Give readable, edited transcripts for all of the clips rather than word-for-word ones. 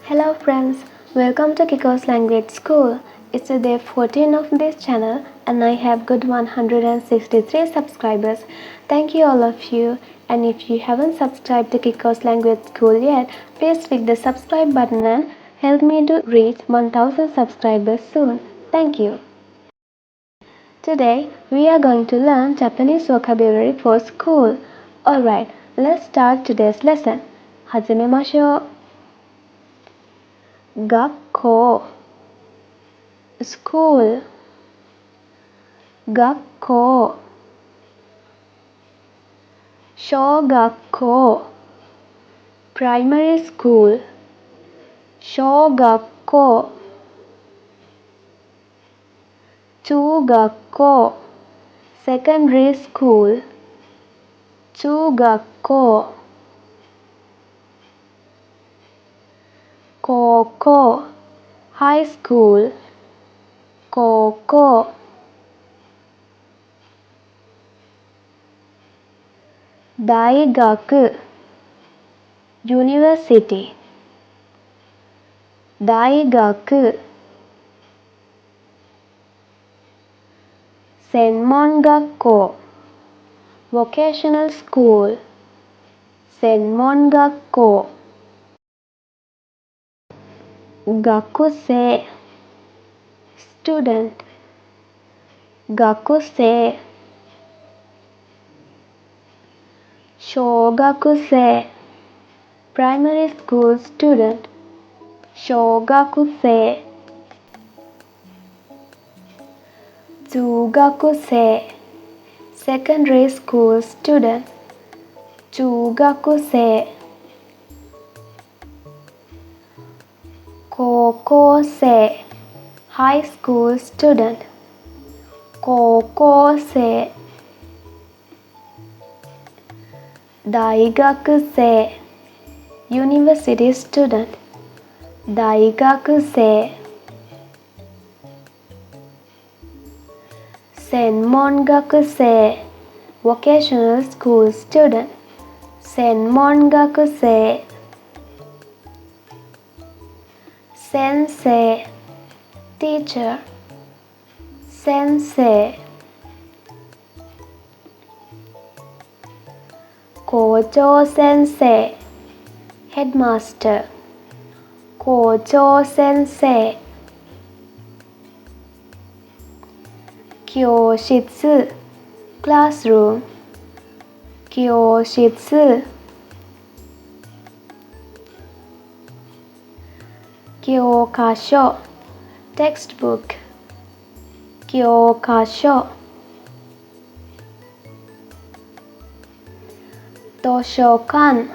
Hello friends, welcome to Kiko's Language School. It's the day 14 of this channel and I have good 163 subscribers. Thank you all of you, and if you haven't subscribed to Kiko's Language School yet, please click the subscribe button and help me to reach 1000 subscribers soon. Thank you. Today we are going to learn Japanese vocabulary for school. Alright, let's start today's lesson. 始めましょう。学校 school 学校小学校 primary school 小学校中学校 secondary school 中学校高校 high school 高校大学 university 大学専門学校 vocational school 専門学校学生 student 学生小学生 primary school student 小学生中学生 secondary school student 中学生高校生 high school student 高校生大学生 university student 大学生専門学生 vocational school student 専門学生先生 teacher 先生校長先生 headmaster 校長先生教室 classroom 教室教科書 textbook 教科書図書館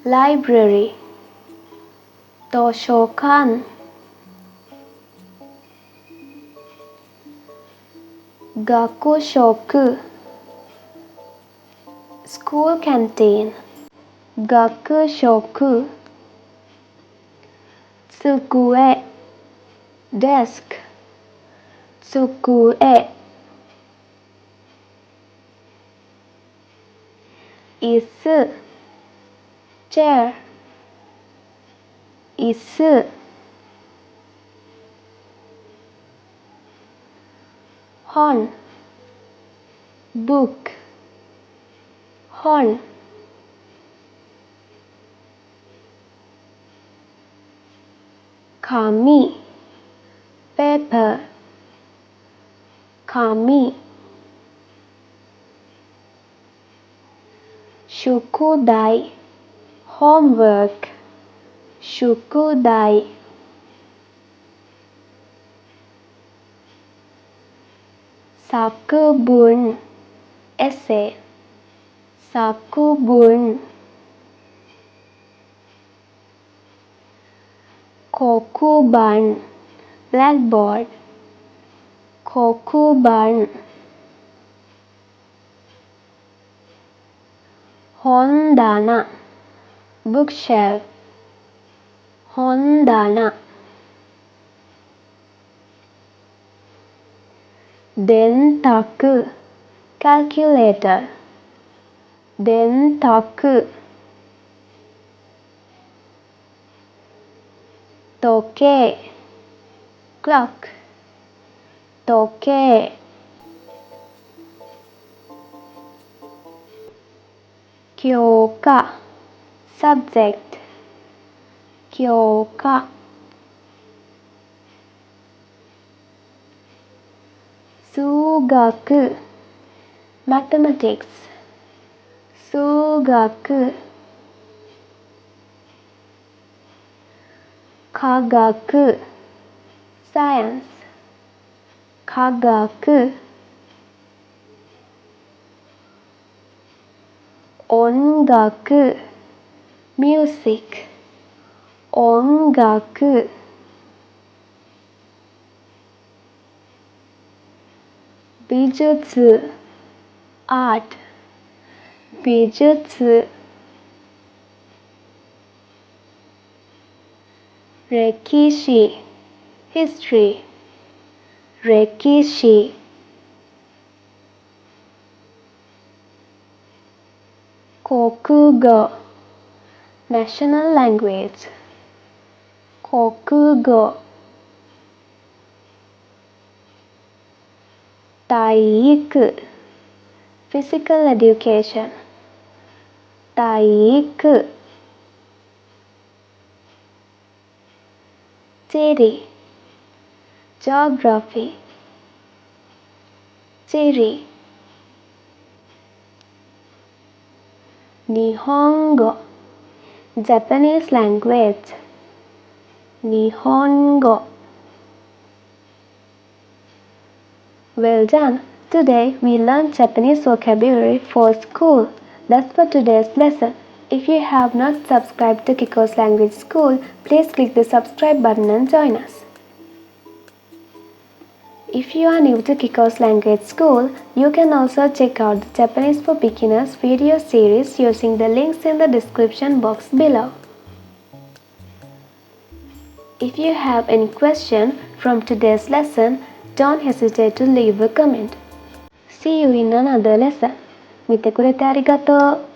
library 図書館学食 school canteen 学食机 desk 机椅子 chair 椅子本 book 本紙 paper 紙宿題 homework 宿題作文 essay 作文黒板 blackboard 黒板本棚 bookshelf 本棚電卓 calculator 電卓時計 clock 時計教科 subject 教科数学 mathematics 数学科学 science 科学音楽 music 音楽美術 art 美術歴史 history 歴史国語 national language 国語体育 physical education 体育地理 geography 地理日本語 Japanese language 日本語 Well done! Today we learned Japanese vocabulary for school. That's for today's lesson. If you have not subscribed to Kiko's Language School, please click the subscribe button and join us. If you are new to Kiko's Language School, you can also check out the Japanese for Beginners video series using the links in the description box below. If you have any question from today's lesson, don't hesitate to leave a comment. See you in another lesson. 見てくれてありがとう。